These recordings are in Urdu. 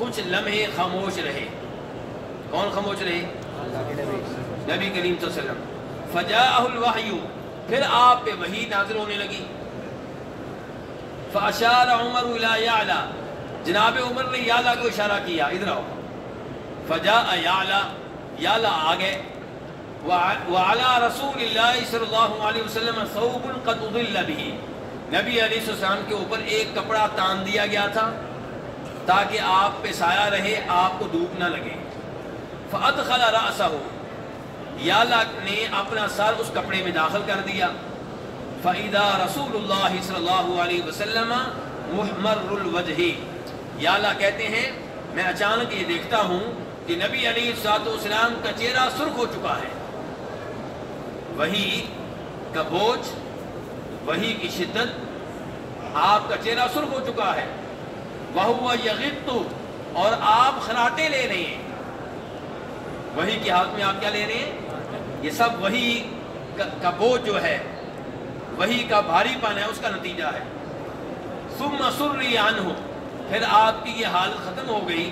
کچھ لمحے خاموش رہے. کون خاموش رہے؟ نبی کریم صلی اللہ علیہ وسلم. فجاءہ الوحی، پھر آپ پہ وحی نازل ہونے لگی. فاشار عمر الی یعلا، جناب عمر نے یعلا کو اشارہ کیا، ادھر آؤ. فجاء یعلا، یعلا آ گئے. وعلی رسول اللہ صلی اللہ علیہ وسلم ثوب قد اضل به، نبی علیہ السلام کے اوپر ایک کپڑا تان دیا گیا تھا تاکہ آپ پہ سایہ رہے، آپ کو دھوپ نہ لگے. فادخل رأسہ، یعلا نے اپنا سر اس کپڑے میں داخل کر دیا. فَإِذَا رسول اللہ صلی اللہ علیہ وسلم محمر الوجہ، یعلا کہتے ہیں میں اچانک یہ دیکھتا ہوں کہ نبی علیہ السلام کا چہرہ سرخ ہو چکا ہے. وہی کا بوجھ، وہی کی شدت، آپ کا چہرہ سرخ ہو چکا ہے. وَهُوَ يَغِطُّ، اور آپ خراٹے لے رہے ہیں. وہی کے ہاتھ میں آپ کیا لے رہے ہیں؟ یہ سب وہی کا بوجھ جو ہے، وہی کا بھاری پن ہے، اس کا نتیجہ ہے. ثُمَّ سُرِّيَ عَنْهُ، پھر آپ کی یہ حالت ختم ہو گئی.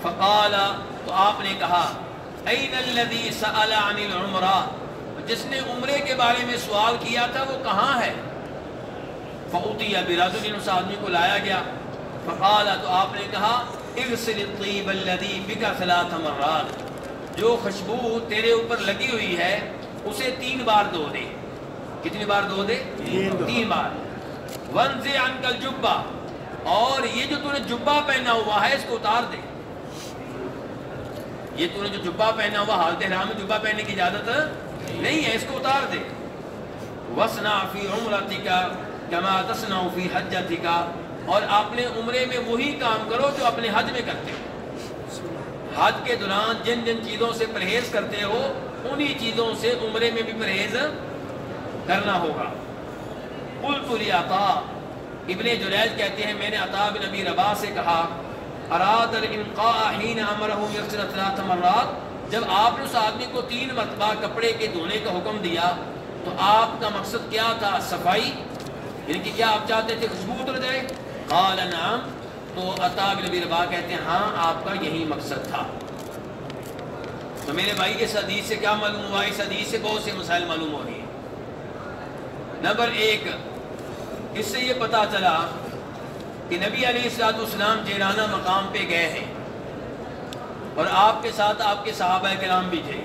فقال، تو آپ نے کہا اَيْنَ الَّذِي سَأَلَ عَنِ الْعُمْرَةِ، جس نے عمرے کے بارے میں سوال کیا تھا وہ کہاں ہے؟ فَأُتِيَ بِرَجُلٍ، اس آدمی کو لایا گیا. فقال، تو آپ نے کہا اغسل الطیب الذی بک 3 مرات، جو خوشبو تیرے اوپر لگی ہوئی ہے اسے 3 بار دھو دے. کتنی بار دھو دے؟ 3 بار. وَانزِعْ عَنْكَ الْجُبَّةَ، اور یہ جو تو نے جبہ پہنا ہوا ہے اس کو اتار دے. یہ تو نے جو جبہ پہنا ہوا، حالت احرام میں جبہ پہننے کی اجازت نہیں ہے، اس کو اتار دے. وَاصْنَعْ فِي عُمْرَتِكَ كَمَا تَصْنَعُ فِي حَجَّتِكَ، اور اپنے عمرے میں وہی کام کرو جو اپنے حج میں کرتے ہو. حج کے دوران جن جن چیزوں سے پرہیز کرتے ہو انہی چیزوں سے عمرے میں بھی پرہیز کرنا ہوگا. قلت لعطاء، ابن جریج کہتے ہیں میں نے عطاء بن ابی رباح سے کہا اراد الانقاء حين امره يغسل 3 مرات، جب آپ نے اس آدمی کو 3 مرتبہ کپڑے کے دھونے کا حکم دیا تو آپ کا مقصد کیا تھا؟ صفائی، یعنی کہ کیا آپ چاہتے تھے خوشبو اتر جائے؟ قال نعم، تو عطاء بن ابی رباح کہتے ہیں ہاں آپ کا یہی مقصد تھا. تو میرے بھائی اس حدیث سے کیا معلوم ہوا؟ اس حدیث سے بہت سے مسائل معلوم ہو رہی ہیں. نمبر 1، اس سے یہ پتہ چلا کہ نبی علیہ السلام جیرانہ مقام پہ گئے ہیں اور آپ کے ساتھ آپ کے صحابہ کرام بھی تھے.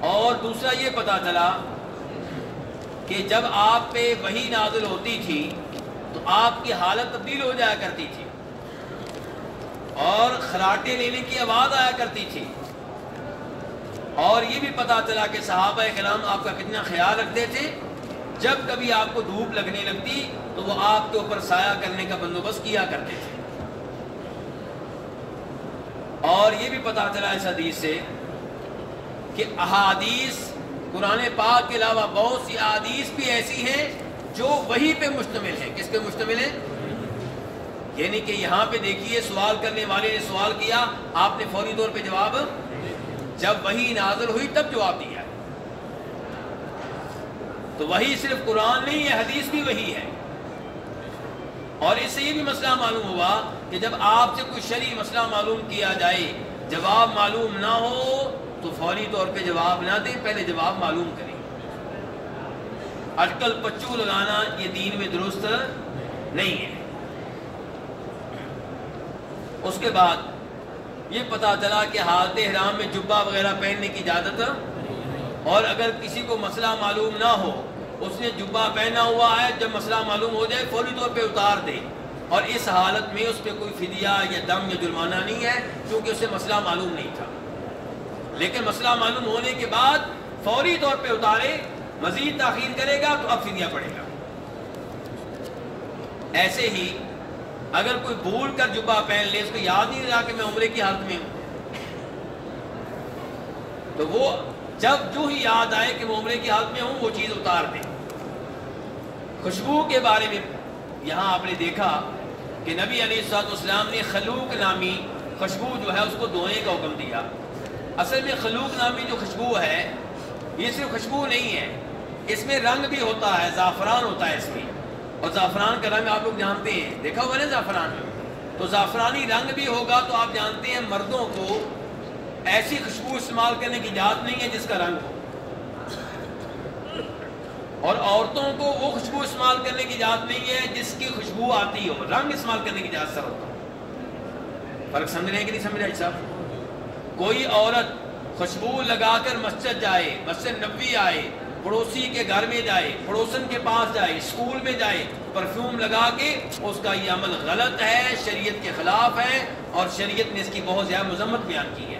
اور دوسرا یہ پتہ چلا کہ جب آپ پہ وحی نازل ہوتی تھی تو آپ کی حالت تبدیل ہو جایا کرتی تھی اور خراٹے لینے کی آواز آیا کرتی تھی. اور یہ بھی پتہ چلا کہ صحابہ کرام آپ کا کتنا خیال رکھتے تھے. جب کبھی آپ کو دھوپ لگنے لگتی تو وہ آپ کے اوپر سایہ کرنے کا بندوبست کیا کرتے تھے. اور یہ بھی پتہ چلا اس حدیث سے کہ احادیث قرآن پاک کے علاوہ بہت سی احادیث بھی ایسی ہیں جو وحی پہ مشتمل ہیں. کس پہ مشتمل ہیں؟ یعنی کہ یہاں پہ دیکھیے سوال کرنے والے نے سوال کیا، آپ نے فوری طور پہ جواب، جب وحی نازل ہوئی تب جواب دیا. تو وحی صرف قرآن نہیں ہے، حدیث بھی وحی ہے. اور اس سے یہ بھی مسئلہ معلوم ہوا کہ جب آپ سے کوئی شرعی مسئلہ معلوم کیا جائے، جواب معلوم نہ ہو تو فوری طور پہ جواب نہ دیں، پہلے جواب معلوم کریں. اٹکل پچو لگانا یہ دین میں درست نہیں ہے. اس کے بعد یہ پتہ چلا کہ حالت احرام میں جبہ وغیرہ پہننے کی اجازت، اور اگر کسی کو مسئلہ معلوم نہ ہو، اس نے جبہ پہنا ہوا ہے، جب مسئلہ معلوم ہو جائے فوری طور پہ اتار دے. اور اس حالت میں اس پہ کوئی فدیہ یا دم یا جرمانہ نہیں ہے کیونکہ اسے مسئلہ معلوم نہیں تھا. لیکن مسئلہ معلوم ہونے کے بعد فوری طور پہ اتارے، مزید تاخیر کرے گا تو اب فدیہ پڑے گا. ایسے ہی اگر کوئی بھول کر جبہ پہن لے، اس کو یاد نہیں رہا کہ میں عمرے کی حالت میں ہوں، تو وہ جب جو ہی یاد آئے کہ میں عمرے کی حالت میں ہوں وہ چیز اتار دیں. خوشبو کے بارے میں یہاں آپ نے دیکھا کہ نبی علیہ السلام نے خلوق نامی خوشبو جو ہے اس کو دھونے کا حکم دیا. اصل میں خلوق نامی جو خوشبو ہے یہ صرف خوشبو نہیں ہے، اس میں رنگ بھی ہوتا ہے، زعفران ہوتا ہے اس میں. اور زعفران کا رنگ آپ لوگ جانتے ہیں، دیکھا ہوا نا زعفران. تو زعفرانی رنگ بھی ہوگا تو آپ جانتے ہیں مردوں کو ایسی خوشبو استعمال کرنے کی اجازت نہیں ہے جس کا رنگ ہو، اور عورتوں کو وہ خوشبو استعمال کرنے کی اجازت نہیں ہے جس کی خوشبو آتی ہو، رنگ استعمال کرنے کی اجازت سر ہوتا ہے۔ فرق سمجھ رہے ہیں کہ نہیں سمجھ رہے صاحب؟ کوئی عورت خوشبو لگا کر مسجد جائے، مسجد نبوی آئے، پڑوسی کے گھر میں جائے، پڑوسن کے پاس جائے، اسکول میں جائے، پرفیوم لگا کے، اس کا یہ عمل غلط ہے، شریعت کے خلاف ہے، اور شریعت نے اس کی بہت زیادہ مذمت بیان کی ہے۔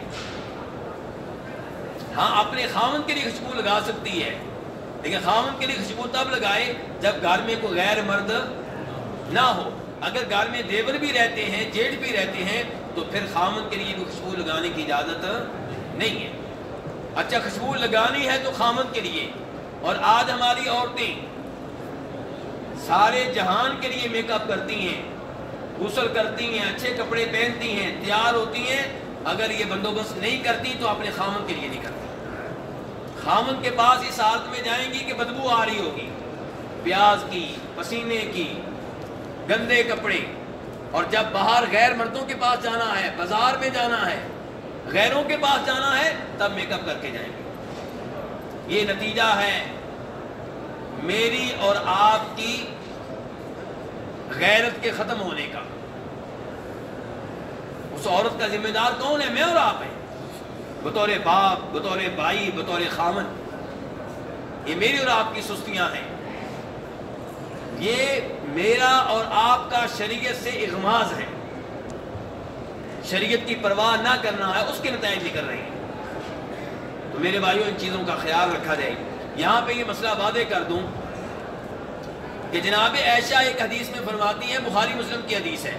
ہاں اپنے خاوند کے لیے خوشبو لگا سکتی ہے، لیکن خاوند کے لیے خوشبو تب لگائے جب گھر میں کوئی غیر مرد نہ ہو۔ اگر گھر میں دیور بھی رہتے ہیں، جیٹھ بھی رہتے ہیں، تو پھر خاوند کے لیے بھی خوشبو لگانے کی اجازت نہیں ہے۔ اچھا خوشبو لگانی ہے تو خاوند کے لیے، اور آج ہماری عورتیں سارے جہان کے لیے میک اپ کرتی ہیں، غسل کرتی ہیں، اچھے کپڑے پہنتی ہیں، تیار ہوتی ہیں، اگر یہ بندوبست نہیں کرتی تو اپنے خاوند کے لیے نہیں کرتی۔ خاوند کے پاس اس حالت میں جائیں گی کہ بدبو آ رہی ہوگی، پیاز کی، پسینے کی، گندے کپڑے، اور جب باہر غیر مردوں کے پاس جانا ہے، بازار میں جانا ہے، غیروں کے پاس جانا ہے، تب میک اپ کر کے جائیں گے۔ یہ نتیجہ ہے میری اور آپ کی غیرت کے ختم ہونے کا۔ اس عورت کا ذمہ دار کون ہے؟ میں اور آپ ہیں، بطور باپ، بطور بھائی، بطور خامن۔ یہ میری اور آپ کی سستیاں ہیں، یہ میرا اور آپ کا شریعت سے اغماز ہے، شریعت کی پرواہ نہ کرنا ہے، اس کے نتائج نکل رہے ہیں۔ تو میرے بھائیوں ان چیزوں کا خیال رکھا جائے۔ یہاں پہ یہ مسئلہ واضح کر دوں کہ جناب عائشہ ایک حدیث میں فرماتی ہیں، بخاری مسلم کی حدیث ہے،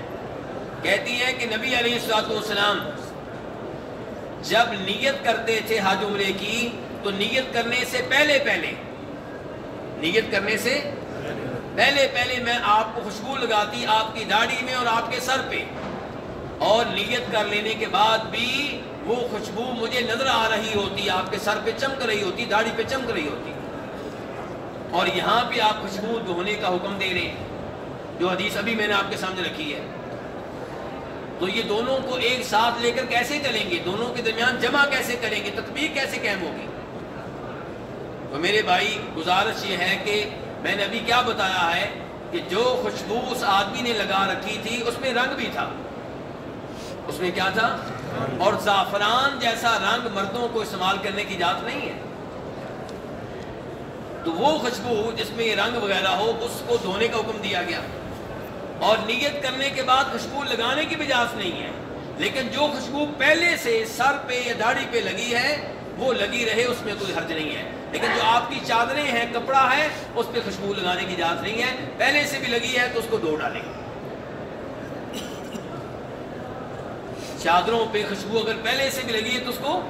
کہتی ہے کہ نبی علیہ السلام جب نیت کرتے تھے حج عمرے کی تو نیت کرنے سے پہلے میں آپ کو خوشبو لگاتی آپ کی داڑھی میں اور آپ کے سر پہ، اور نیت کر لینے کے بعد بھی وہ خوشبو مجھے نظر آ رہی ہوتی، آپ کے سر پہ چمک رہی ہوتی، داڑھی پہ چمک رہی ہوتی، اور یہاں پہ آپ خوشبو دھونے کا حکم دے رہے ہیں، جو حدیث ابھی میں نے آپ کے سامنے رکھی ہے۔ تو یہ دونوں کو ایک ساتھ لے کر کیسے چلیں گے؟ دونوں کے درمیان جمع کیسے کریں گے؟ تطبیق کیسے قائم ہوگی؟ تو میرے بھائی گزارش یہ ہے کہ میں نے ابھی کیا بتایا ہے کہ جو خوشبو اس آدمی نے لگا رکھی تھی اس میں رنگ بھی تھا، اس میں کیا تھا؟ اور زعفران جیسا رنگ مردوں کو استعمال کرنے کی اجازت نہیں ہے۔ تو وہ خوشبو جس میں یہ رنگ وغیرہ ہو اس کو دھونے کا حکم دیا گیا، اور نیت کرنے کے بعد خوشبو لگانے کی بھی اجازت نہیں ہے، لیکن جو خوشبو پہلے سے سر پہ یا داڑھی پہ لگی ہے وہ لگی رہے، اس میں کوئی حرج نہیں ہے۔ لیکن جو آپ کی چادریں ہیں، کپڑا ہے، اس پہ خوشبو لگانے کی اجازت نہیں ہے، پہلے سے بھی لگی ہے تو اس کو دھو ڈالیں۔ چادروں پہ خوشبو اگر پہلے سے بھی لگی ہے تو اس کو،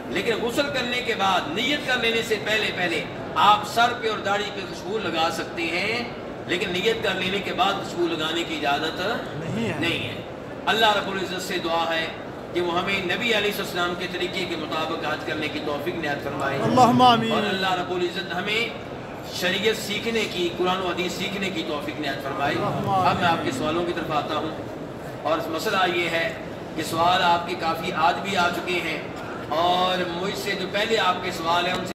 لیکن غسل کرنے کے بعد نیت کر لینے سے پہلے آپ سر پہ اور داڑھی پہ خوشبو لگا سکتے ہیں، لیکن نیت کر لینے کے بعد خوشبو لگانے کی اجازت نہیں ہے۔ اللہ رب العزت سے دعا ہے کہ وہ ہمیں نبی علیہ السلام کے طریقے کے مطابق حج کرنے کی توفیق عنایت فرمائے، اللہم آمین۔ اور اللہ رب العزت ہمیں شریعت سیکھنے کی، قرآن و حدیث سیکھنے کی توفیق عنایت فرمائے۔ اب میں آپ کے سوالوں کی طرف آتا ہوں، اور مسئلہ یہ ہے کہ سوال آپ کے کافی آج بھی آ چکے ہیں، اور مجھ سے جو پہلے آپ کے سوال ہیں ان سے